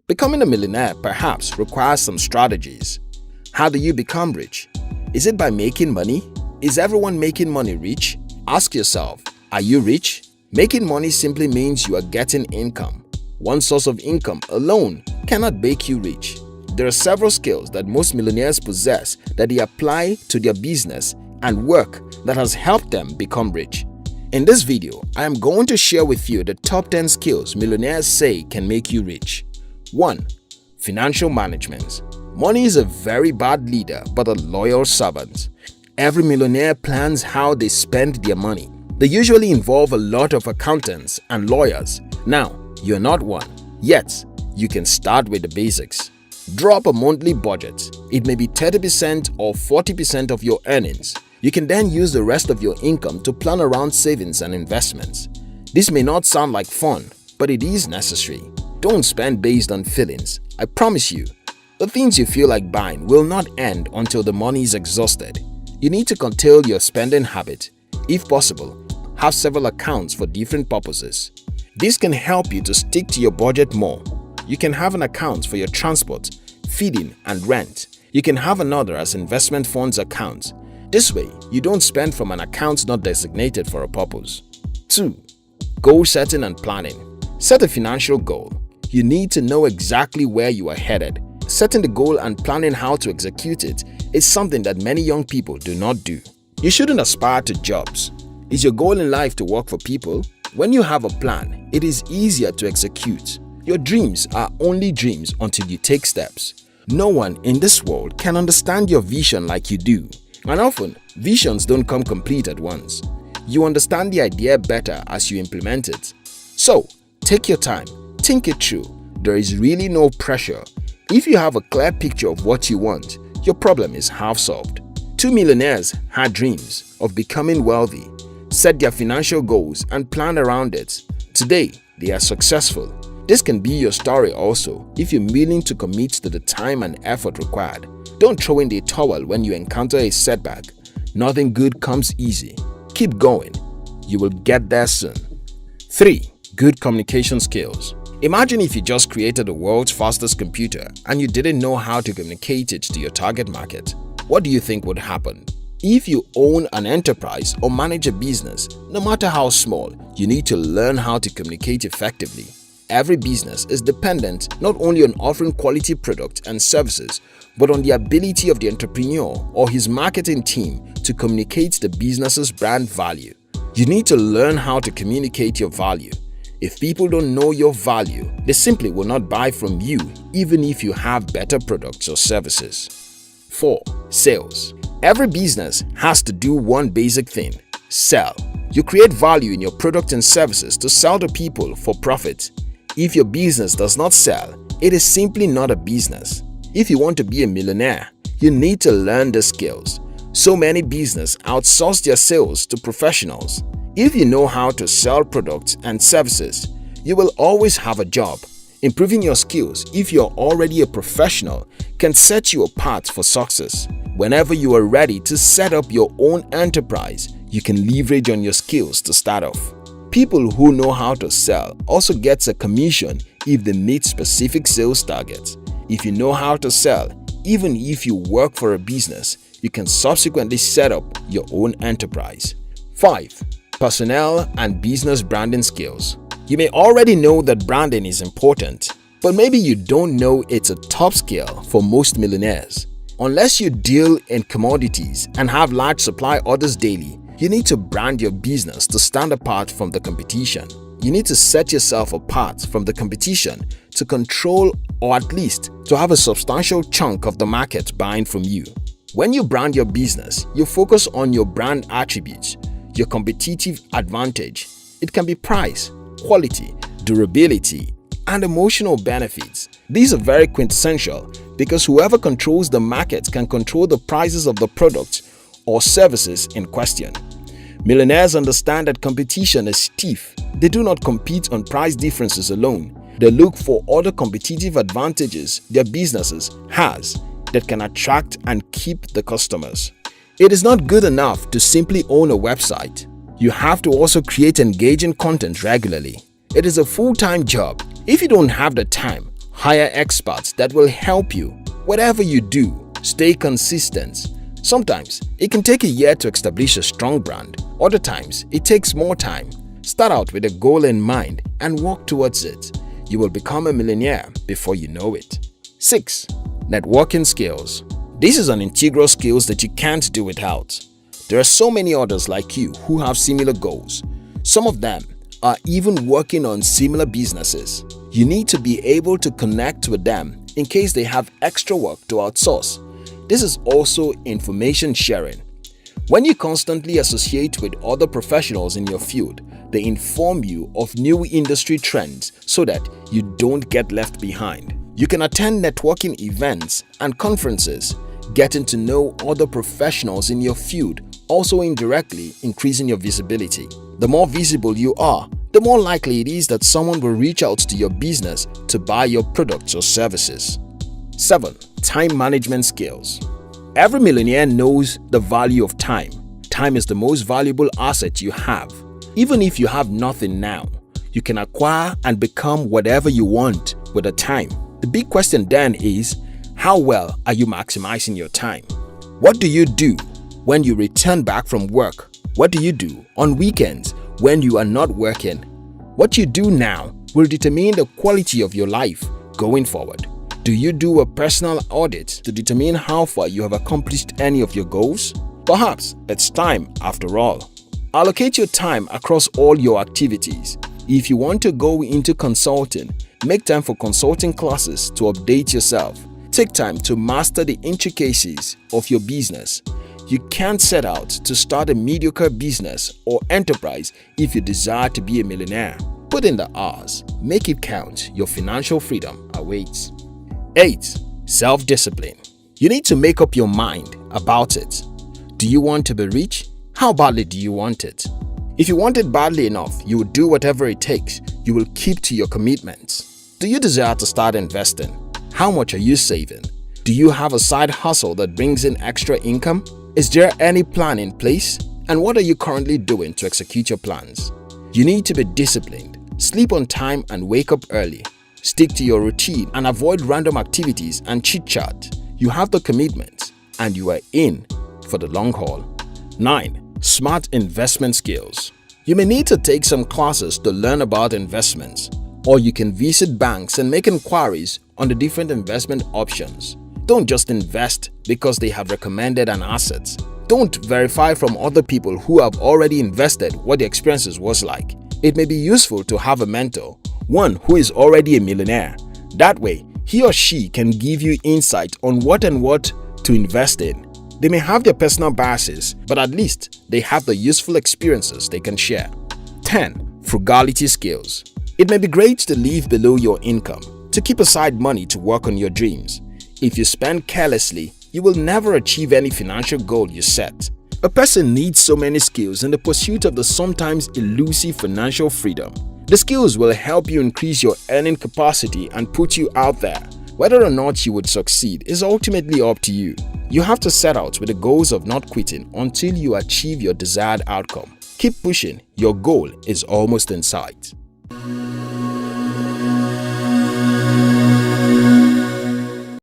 Becoming a millionaire perhaps requires some strategies. How do you become rich? Is it by making money? Is everyone making money rich? Ask yourself, are you rich? Making money simply means you are getting income. One source of income alone cannot make you rich. There are several skills that most millionaires possess that they apply to their business and work that has helped them become rich. In this video, I am going to share with you the top 10 skills millionaires say can make you rich. 1. Financial management. Money is a very bad leader but a loyal servant. Every millionaire plans how they spend their money. They usually involve a lot of accountants and lawyers. Now, you're not one, yet you can start with the basics. Draw up a monthly budget. It may be 30% or 40% of your earnings. You can then use the rest of your income to plan around savings and investments. This may not sound like fun, but it is necessary. Don't spend based on feelings. I promise you, the things you feel like buying will not end until the money is exhausted. You need to curtail your spending habit. If possible, have several accounts for different purposes. This can help you to stick to your budget more. You can have an account for your transport, feeding, and rent. You can have another as investment funds account. This way, you don't spend from an account not designated for a purpose. 2. Goal setting and planning. Set a financial goal. You need to know exactly where you are headed. Setting the goal and planning how to execute it is something that many young people do not do. You shouldn't aspire to jobs. Is your goal in life to work for people? When you have a plan, it is easier to execute. Your dreams are only dreams until you take steps. No one in this world can understand your vision like you do. And often, visions don't come complete at once. You understand the idea better as you implement it. So, take your time, think it through. There is really no pressure. If you have a clear picture of what you want, your problem is half solved. 2 millionaires had dreams of becoming wealthy, set their financial goals and planned around it. Today, they are successful. This can be your story also if you're willing to commit to the time and effort required. Don't throw in the towel when you encounter a setback. Nothing good comes easy. Keep going. You will get there soon. 3. Good communication skills. Imagine if you just created the world's fastest computer and you didn't know how to communicate it to your target market. What do you think would happen? If you own an enterprise or manage a business, no matter how small, you need to learn how to communicate effectively. Every business is dependent not only on offering quality products and services, but on the ability of the entrepreneur or his marketing team to communicate the business's brand value. You need to learn how to communicate your value. If people don't know your value, they simply will not buy from you even if you have better products or services. 4. Sales. Every business has to do one basic thing: sell. You create value in your product and services to sell to people for profit. If your business does not sell, it is simply not a business. If you want to be a millionaire, you need to learn the skills. So many businesses outsource their sales to professionals. If you know how to sell products and services, you will always have a job. Improving your skills if you're already a professional can set you apart for success. Whenever you are ready to set up your own enterprise, you can leverage on your skills to start off. People who know how to sell also get a commission if they meet specific sales targets. If you know how to sell, even if you work for a business, you can subsequently set up your own enterprise. 5. Personnel and business branding skills. You may already know that branding is important, but maybe you don't know it's a top skill for most millionaires. Unless you deal in commodities and have large supply orders daily, you need to brand your business to stand apart from the competition. You need to set yourself apart from the competition to control or at least to have a substantial chunk of the market buying from you. When you brand your business, you focus on your brand attributes, your competitive advantage. It can be price, quality, durability, and emotional benefits. These are very quintessential because whoever controls the market can control the prices of the products or services in question. Millionaires understand that competition is stiff. They do not compete on price differences alone. They look for other competitive advantages their businesses has that can attract and keep the customers. It is not good enough to simply own a website. You have to also create engaging content regularly. It is a full-time job. If you don't have the time, Hire experts that will help you. Whatever you do, stay consistent. Sometimes it can take a year to establish a strong brand. Other times it takes more time. Start out with a goal in mind and work towards it. You will become a millionaire before you know it. 6. Networking skills. This is an integral skill that you can't do without. There are so many others like you who have similar goals. Some of them are even working on similar businesses. You need to be able to connect with them in case they have extra work to outsource. This is also information sharing. When you constantly associate with other professionals in your field, they inform you of new industry trends so that you don't get left behind. You can attend networking events and conferences, getting to know other professionals in your field, also indirectly increasing your visibility. The more visible you are, the more likely it is that someone will reach out to your business to buy your products or services. 7. Time management skills. Every millionaire knows the value of time. Time is the most valuable asset you have. Even if you have nothing now, you can acquire and become whatever you want with the time. The big question then is, how well are you maximizing your time? What do you do when you return back from work? What do you do on weekends when you are not working? What you do now will determine the quality of your life going forward. Do you do a personal audit to determine how far you have accomplished any of your goals? Perhaps it's time after all. Allocate your time across all your activities. If you want to go into consulting, make time for consulting classes to update yourself. Take time to master the intricacies of your business. You can't set out to start a mediocre business or enterprise if you desire to be a millionaire. Put in the hours. Make it count. Your financial freedom awaits. 8. Self-discipline. You need to make up your mind about it. Do you want to be rich? How badly do you want it? If you want it badly enough, you will do whatever it takes. You will keep to your commitments. Do you desire to start investing? How much are you saving? Do you have a side hustle that brings in extra income? Is there any plan in place? And what are you currently doing to execute your plans? You need to be disciplined. Sleep on time and wake up early. Stick to your routine and avoid random activities and chit-chat. You have the commitment and you are in for the long haul. 9. Smart investment skills. You may need to take some classes to learn about investments, or you can visit banks and make inquiries on the different investment options. Don't just invest because they have recommended an asset. Don't verify from other people who have already invested what the experiences was like. It may be useful to have a mentor, one who is already a millionaire. That way, he or she can give you insight on what to invest in. They may have their personal biases, but at least they have the useful experiences they can share. 10. Frugality skills. It may be great to live below your income, to keep aside money to work on your dreams. If you spend carelessly, you will never achieve any financial goal you set. A person needs so many skills in the pursuit of the sometimes elusive financial freedom. The skills will help you increase your earning capacity and put you out there. Whether or not you would succeed is ultimately up to you. You have to set out with the goals of not quitting until you achieve your desired outcome. Keep pushing, your goal is almost in sight.